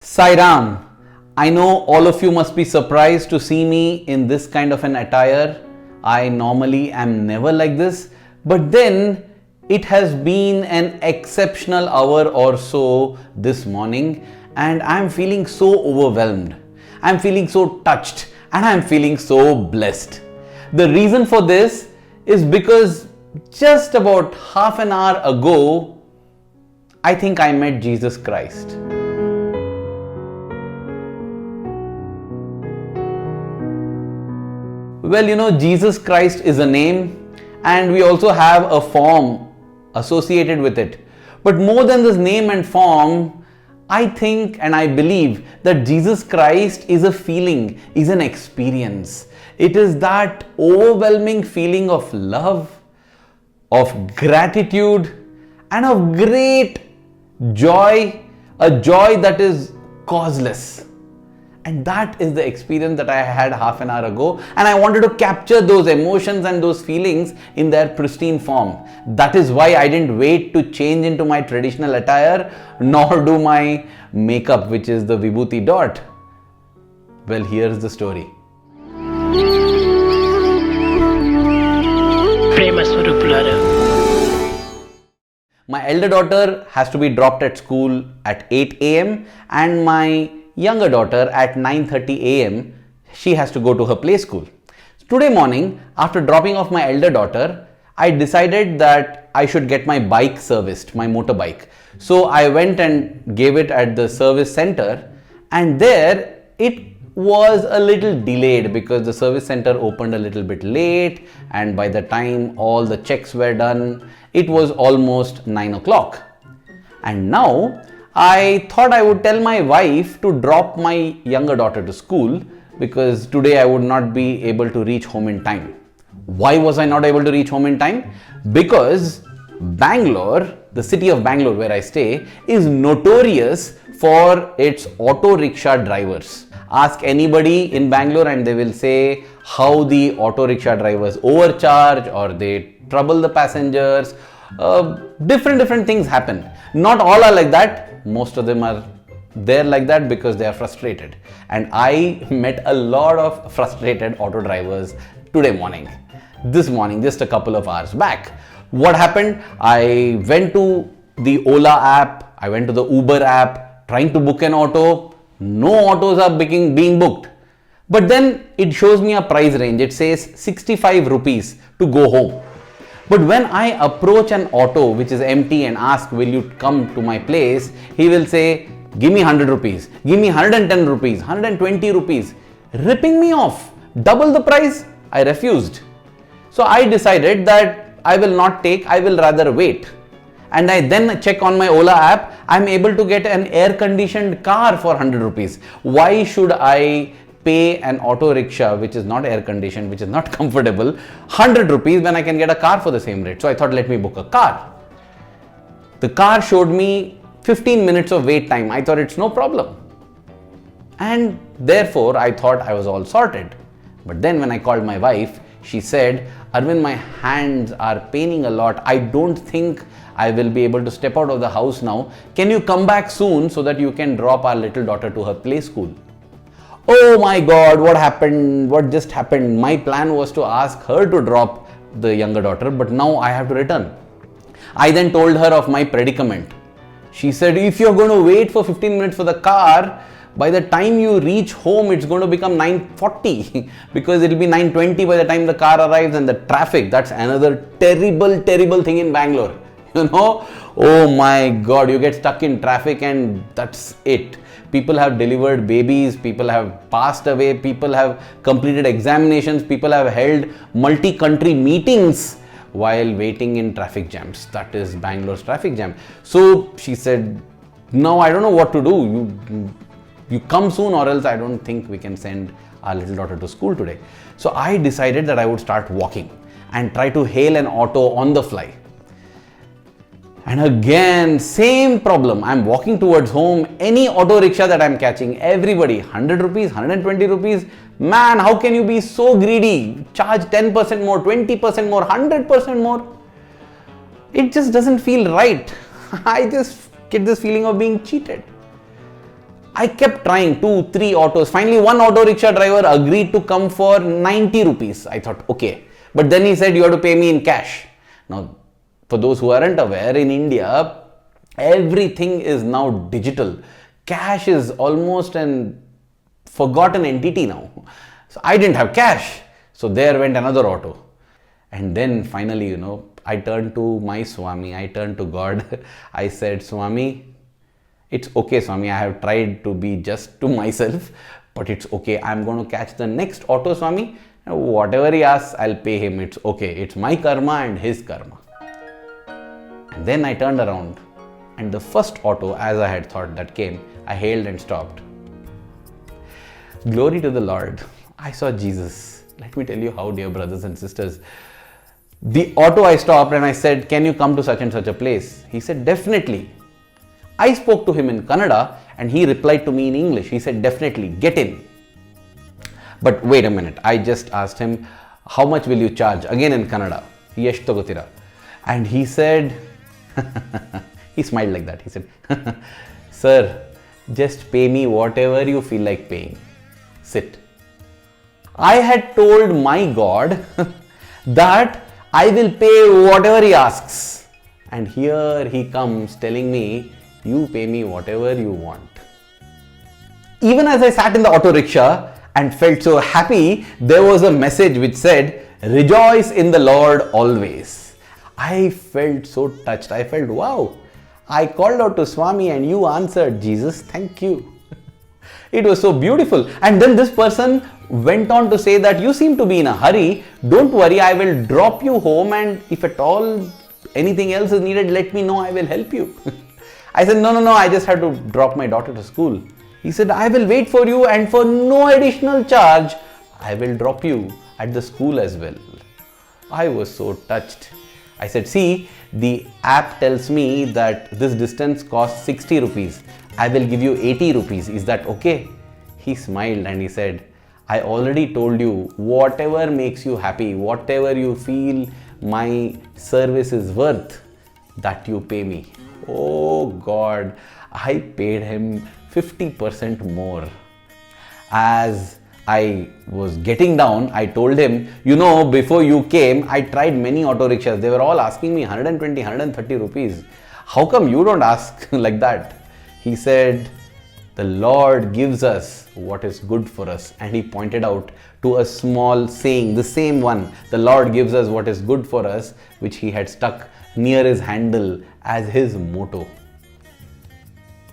Sai Ram, I know all of you must be surprised to see me in this kind of an attire. I normally am never like this, but then it has been an exceptional hour or so this morning and I'm feeling so overwhelmed. I'm feeling so touched and I'm feeling so blessed. The reason for this is because just about half an hour ago, I think I met Jesus Christ. Well, Jesus Christ is a name and we also have a form associated with it. But more than this name and form, I think and I believe that Jesus Christ is a feeling, is an experience. It is that overwhelming feeling of love, of gratitude and of great joy, a joy that is causeless. And that is the experience that I had half an hour ago, and I wanted to capture those emotions and those feelings in their pristine form. That is why I didn't wait to change into my traditional attire nor do my makeup, which is the Vibhuti dot. Well, here's the story. My elder daughter has to be dropped at school at 8 a.m. and my younger daughter at 9:30 a.m. she has to go to her play school. Today morning, after dropping off my elder daughter, I decided that I should get my bike serviced, my motorbike. So I went and gave it at the service center, and there it was a little delayed because the service center opened a little bit late, and by the time all the checks were done, it was almost 9 o'clock. And now I thought I would tell my wife to drop my younger daughter to school because today I would not be able to reach home in time. Why was I not able to reach home in time? Because Bangalore, the city of Bangalore where I stay, is notorious for its auto rickshaw drivers. Ask anybody in Bangalore and they will say how the auto rickshaw drivers overcharge or they trouble the passengers. Different things happen. Not all are like that. Most of them are there like that because they are frustrated. And I met a lot of frustrated auto drivers this morning, just a couple of hours back. What happened? I went to the Ola app, I went to the Uber app, trying to book an auto. No autos are being booked. But then it shows me a price range. It says 65 rupees to go home. But when I approach an auto which is empty and ask, will you come to my place? He will say, give me 100 rupees, give me 110 rupees, 120 rupees, ripping me off. Double the price. I refused. So I decided that I will not take, I will rather wait. And I then check on my Ola app, I'm able to get an air-conditioned car for 100 rupees. Why should I pay an auto rickshaw which is not air-conditioned, which is not comfortable, 100 rupees when I can get a car for the same rate? So I thought, let me book a car. The car showed me 15 minutes of wait time. I thought it's no problem. And therefore, I thought I was all sorted. But then when I called my wife, she said, Arvind, my hands are paining a lot. I don't think I will be able to step out of the house now. Can you come back soon so that you can drop our little daughter to her play school? Oh my God, what happened? What just happened? My plan was to ask her to drop the younger daughter, but now I have to return. I then told her of my predicament. She said, if you're going to wait for 15 minutes for the car, by the time you reach home, it's going to become 9:40 because it will be 9:20 by the time the car arrives, and the traffic, that's another terrible thing in Bangalore. Oh my God, you get stuck in traffic and that's it. People have delivered babies, people have passed away, people have completed examinations, people have held multi-country meetings while waiting in traffic jams. That is Bangalore's traffic jam. So she said, now I don't know what to do. You come soon or else I don't think we can send our little daughter to school today. So I decided that I would start walking and try to hail an auto on the fly. And again, same problem. I'm walking towards home. Any auto rickshaw that I'm catching, everybody, 100 rupees, 120 rupees. Man, how can you be so greedy? Charge 10% more, 20% more, 100% more. It just doesn't feel right. I just get this feeling of being cheated. I kept trying 2, 3 autos. Finally, one auto rickshaw driver agreed to come for 90 rupees. I thought, okay. But then he said, you have to pay me in cash. Now, for those who aren't aware, in India, everything is now digital. Cash is almost an forgotten entity now. So I didn't have cash. So there went another auto. And then finally, I turned to my Swami. I turned to God. I said, Swami, it's okay, Swami. I have tried to be just to myself, but it's okay. I'm going to catch the next auto, Swami. Whatever he asks, I'll pay him. It's okay. It's my karma and his karma. And then I turned around, and the first auto, as I had thought, that came, I hailed and stopped. Glory to the Lord. I saw Jesus. Let me tell you how, dear brothers and sisters. The auto, I stopped and I said, can you come to such and such a place? He said, definitely. I spoke to him in Kannada and he replied to me in English. He said, definitely, get in. But wait a minute. I just asked him, how much will you charge? Again in Kannada. ಎಷ್ಟು ತಗೋತೀರಾ? And he said, he smiled like that. He said, sir, just pay me whatever you feel like paying. Sit. I had told my God that I will pay whatever he asks. And here he comes telling me, you pay me whatever you want. Even as I sat in the auto rickshaw and felt so happy, there was a message which said, rejoice in the Lord always. I felt so touched. I felt, wow, I called out to Swami and you answered, Jesus, thank you. It was so beautiful. And then this person went on to say that you seem to be in a hurry. Don't worry, I will drop you home, and if at all anything else is needed, let me know, I will help you. I said, no, I just had to drop my daughter to school. He said, I will wait for you, and for no additional charge, I will drop you at the school as well. I was so touched. I said, see, the app tells me that this distance costs 60 rupees. I will give you 80 rupees. Is that okay? He smiled and he said, I already told you, whatever makes you happy, whatever you feel my service is worth, that you pay me. Oh God, I paid him 50% more. As I was getting down, I told him, before you came, I tried many auto rickshaws. They were all asking me 120, 130 rupees. How come you don't ask like that? He said, the Lord gives us what is good for us. And he pointed out to a small saying, the same one, the Lord gives us what is good for us, which he had stuck near his handle as his motto.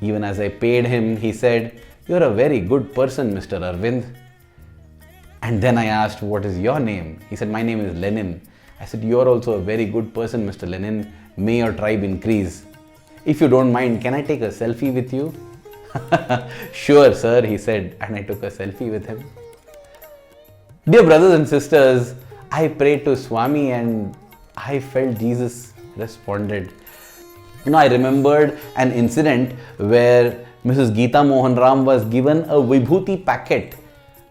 Even as I paid him, he said, you're a very good person, Mr. Arvind. And then I asked, what is your name? He said, my name is Lenin. I said, you're also a very good person, Mr. Lenin. May your tribe increase. If you don't mind, can I take a selfie with you? Sure, sir, he said, and I took a selfie with him. Dear brothers and sisters, I prayed to Swami and I felt Jesus responded. I remembered an incident where Mrs. Geeta Mohan Ram was given a Vibhuti packet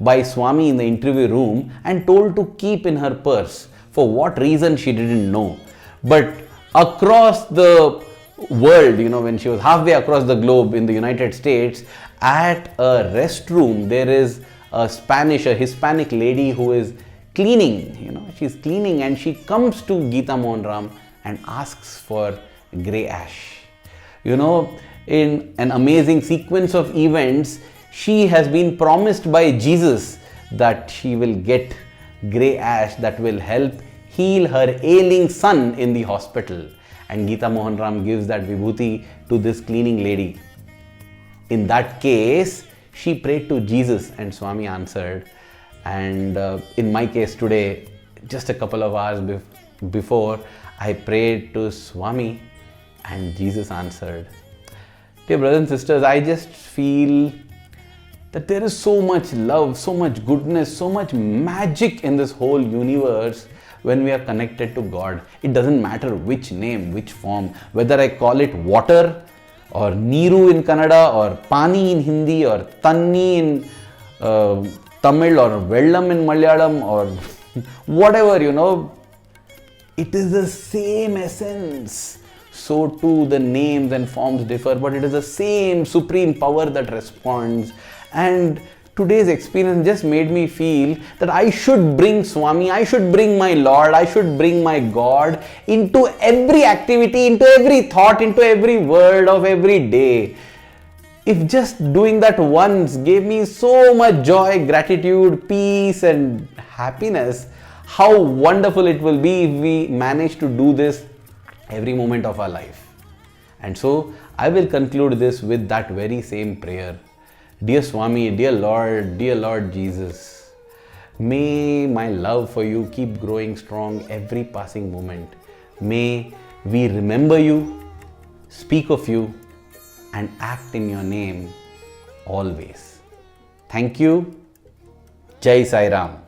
by Swami in the interview room and told to keep in her purse. For what reason, she didn't know. But across the world, when she was halfway across the globe in the United States, at a restroom, there is a Hispanic lady who is cleaning, she's cleaning, and she comes to Geeta Mohan Ram and asks for grey ash. In an amazing sequence of events, she has been promised by Jesus that she will get grey ash that will help heal her ailing son in the hospital. And Geeta Mohan Ram gives that vibhuti to this cleaning lady. In that case, she prayed to Jesus and Swami answered. And in my case today, just a couple of hours before, I prayed to Swami and Jesus answered. Dear brothers and sisters, I just feel that there is so much love, so much goodness, so much magic in this whole universe when we are connected to God. It doesn't matter which name, which form, whether I call it water or Niru in Kannada or Pani in Hindi or Tanni in Tamil or Vellam in Malayalam or whatever, it is the same essence. so too the names and forms differ, but it is the same supreme power that responds. And today's experience just made me feel that I should bring Swami, I should bring my Lord, I should bring my God into every activity, into every thought, into every word of every day. If just doing that once gave me so much joy, gratitude, peace and happiness, how wonderful it will be if we manage to do this every moment of our life. And so I will conclude this with that very same prayer. Dear Swami, dear Lord Jesus, may my love for you keep growing strong every passing moment. May we remember you, speak of you, and act in your name always. Thank you. Jai Sai Ram.